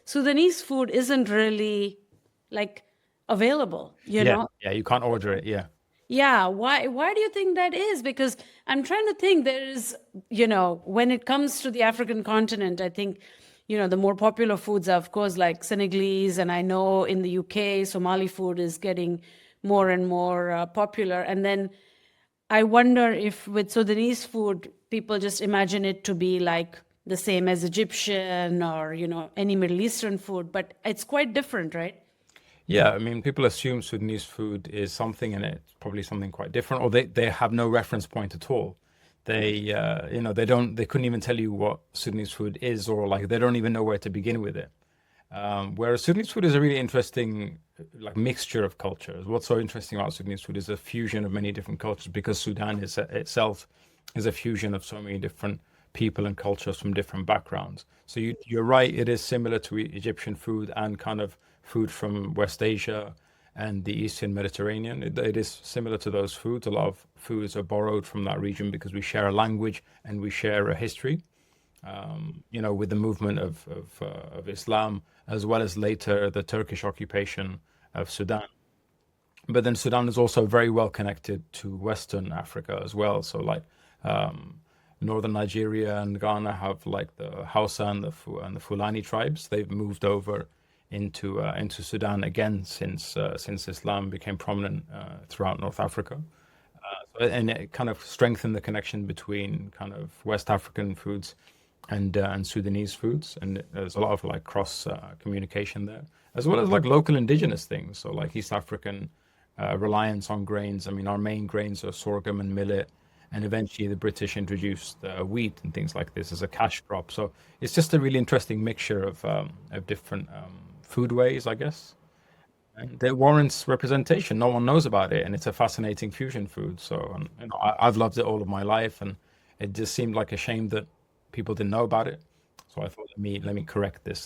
Sudanese food isn't really like available, you Yeah, know? yeah, you can't order it. Yeah. Yeah, why do you think that is? Because I'm trying to think there is, when it comes to the African continent, I think, the more popular foods are, of course, like Senegalese, and I know in the UK, Somali food is getting more and more popular. And then I wonder if with Sudanese food, people just imagine it to be like the same as Egyptian or, any Middle Eastern food, but it's quite different, right? Yeah, I mean, people assume Sudanese food is something, and it's probably something quite different, or they have no reference point at all. They couldn't even tell you what Sudanese food is, or like they don't even know where to begin with it. Whereas Sudanese food is a really interesting like mixture of cultures. What's so interesting about Sudanese food is a fusion of many different cultures because Sudan is itself is a fusion of so many different people and cultures from different backgrounds. So you're right, it is similar to Egyptian food and kind of food from West Asia and the Eastern Mediterranean. It is similar to those foods. A lot of foods are borrowed from that region because we share a language and we share a history. With the movement of Islam, as well as later the Turkish occupation of Sudan. But then Sudan is also very well connected to Western Africa as well. So like northern Nigeria and Ghana have like the Hausa and the Fulani tribes. They've moved over into Sudan again since Islam became prominent throughout North Africa. And it kind of strengthened the connection between kind of West African foods and Sudanese foods, and there's a lot of like cross communication there, as well as like local indigenous things. So like East African reliance on grains. I mean, our main grains are sorghum and millet, and eventually the British introduced wheat and things like this as a cash crop. So it's just a really interesting mixture of different food ways, I guess. And it warrants representation. No one knows about it, and it's a fascinating fusion food. So, I've loved it all of my life, and it just seemed like a shame that people didn't know about it. So I thought, let me correct this.